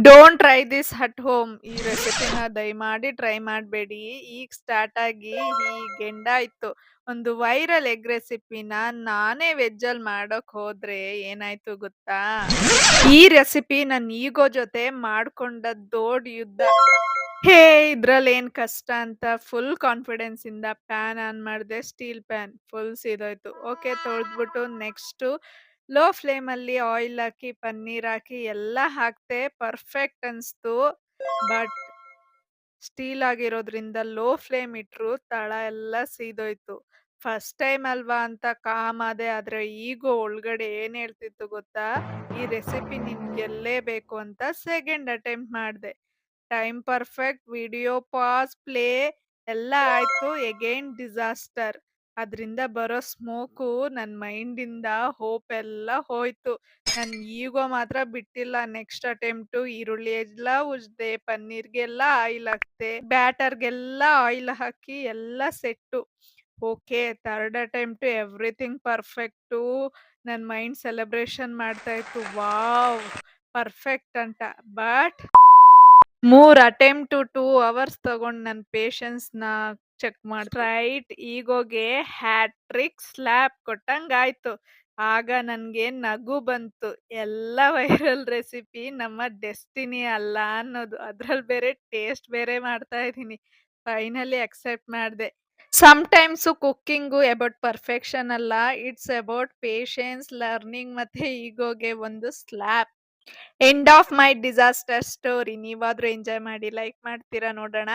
Don't try this at home. ಈ ರೆಸಿಪಿನ ದಯಮಾಡಿ ಟ್ರೈ ಮಾಡಬೇಡಿ. ಈಗ ಸ್ಟಾರ್ಟ್ ಆಗಿ ಹೀಗೆಂಡಾಯ್ತು. ಒಂದು ವೈರಲ್ ಎಗ್ ರೆಸಿಪಿನ ನಾನೇ ವೆಜ್ಜಲ್ಲಿ ಮಾಡೋಕ್ ಹೋದ್ರೆ ಏನಾಯ್ತು ಗೊತ್ತಾ? ಈ ರೆಸಿಪಿ ನನ್ ಈಗೋ ಜೊತೆ ಮಾಡ್ಕೊಂಡ ದೊಡ್ಡ ಯುದ್ಧ. ಹೇ ಇದ್ರಲ್ಲೇನ್ ಕಷ್ಟ ಅಂತ ಫುಲ್ ಕಾನ್ಫಿಡೆನ್ಸ್ ಇಂದ ಪ್ಯಾನ್ ಆನ್ ಮಾಡಿದೆ. ಸ್ಟೀಲ್ ಪ್ಯಾನ್ ಫುಲ್ ಸೀದೋಯ್ತು. ಓಕೆ, ತೊಳೆದ್ಬಿಟ್ಟು ನೆಕ್ಸ್ಟ್ ಲೋ ಫ್ಲೇಮ್ ಅಲ್ಲಿ ಆಯಿಲ್ ಹಾಕಿ ಪನ್ನೀರ್ ಹಾಕಿ ಎಲ್ಲ ಹಾಕ್ತೆ. ಪರ್ಫೆಕ್ಟ್ ಅನ್ಸ್ತು. ಬಟ್ ಸ್ಟೀಲ್ ಆಗಿರೋದ್ರಿಂದ ಲೋ ಫ್ಲೇಮ್ ಇಟ್ರು ತಳ ಎಲ್ಲ ಸೀದೋಯ್ತು. ಫಸ್ಟ್ ಟೈಮ್ ಅಲ್ವಾ ಅಂತ ಕಾಮ್ ಆದೆ. ಆದ್ರೆ ಈಗೋ ಒಳಗಡೆ ಏನ್ ಹೇಳ್ತಿತ್ತು ಗೊತ್ತಾ? ಈ ರೆಸಿಪಿ ನಿನ್ ಗೆಲ್ಲೇಬೇಕು ಅಂತ ಸೆಕೆಂಡ್ ಅಟೆಂಪ್ಟ್ ಮಾಡ್ದೆ. Time perfect, video pause, play ಎಲ್ಲ ಆಯ್ತು. Again disaster. ಅದ್ರಿಂದ ಬರೋ ಸ್ಮೋಕು ನನ್ ಮೈಂಡಿಂದ ಹೋಪ್ ಎಲ್ಲ ಹೋಯ್ತು. ನನ್ ಈಗೋ ಮಾತ್ರ ಬಿಟ್ಟಿಲ್ಲ. ನೆಕ್ಸ್ಟ್ ಅಟೆಂಪ್ಟು ಈರುಳ್ಳಿ ಎಲ್ಲ ಉಜ್ದೆ, ಪನ್ನೀರ್ಗೆಲ್ಲ ಆಯಿಲ್ ಹಾಕ್ತೆ, ಬ್ಯಾಟರ್ಗೆಲ್ಲ ಆಯಿಲ್ ಹಾಕಿ ಎಲ್ಲ set. Okay, third attempt everything perfect. ನನ್ ಮೈಂಡ್ ಸೆಲೆಬ್ರೇಷನ್ ಮಾಡ್ತಾ ಇತ್ತು, ವಾವ್ ಪರ್ಫೆಕ್ಟ್ ಅಂತ. ಬಟ್ 3 ಅಟೆಂಪ್ಟ್ 2 ಅವರ್ಸ್ ತಗೊಂಡ್ ನನ್ ಪೇಷನ್ಸ್‌ನ ಚೆಕ್ ಮಾಡ್ತು. ರೈಟ್ ಈಗೋಗೆ ಹ್ಯಾಟ್ರಿಕ್ ಸ್ಲ್ಯಾಪ್ ಕೊಟ್ಟಂಗಾಯ್ತು. ಆಗ ನನ್ಗೆ ನಗು ಬಂತು. ಎಲ್ಲ ವೈರಲ್ ರೆಸಿಪಿ ನಮ್ಮ ಡೆಸ್ಟಿನಿ ಅಲ್ಲ ಅನ್ನೋದು. ಅದ್ರಲ್ಲಿ ಬೇರೆ ಟೇಸ್ಟ್ ಬೇರೆ ಮಾಡ್ತಾ ಇದೀನಿ. ಫೈನಲಿ ಅಕ್ಸೆಪ್ಟ್ ಮಾಡ್ದೆ. ಸಮ್‌ಟೈಮ್ಸು ಕುಕ್ಕಿಂಗು ಅಬೌಟ್ ಪರ್ಫೆಕ್ಷನ್ ಅಲ್ಲ. ಇಟ್ಸ್ ಅಬೌಟ್ ಪೇಷನ್ಸ್, ಲರ್ನಿಂಗ್ ಮತ್ತೆ ಈಗೋಗೆ ಒಂದು slap. End of my disaster story. ನೀವಾದ್ರೂ ಎಂಜಾಯ್ ಮಾಡಿ, ಲೈಕ್ ಮಾಡ್ತೀರಾ ನೋಡೋಣ.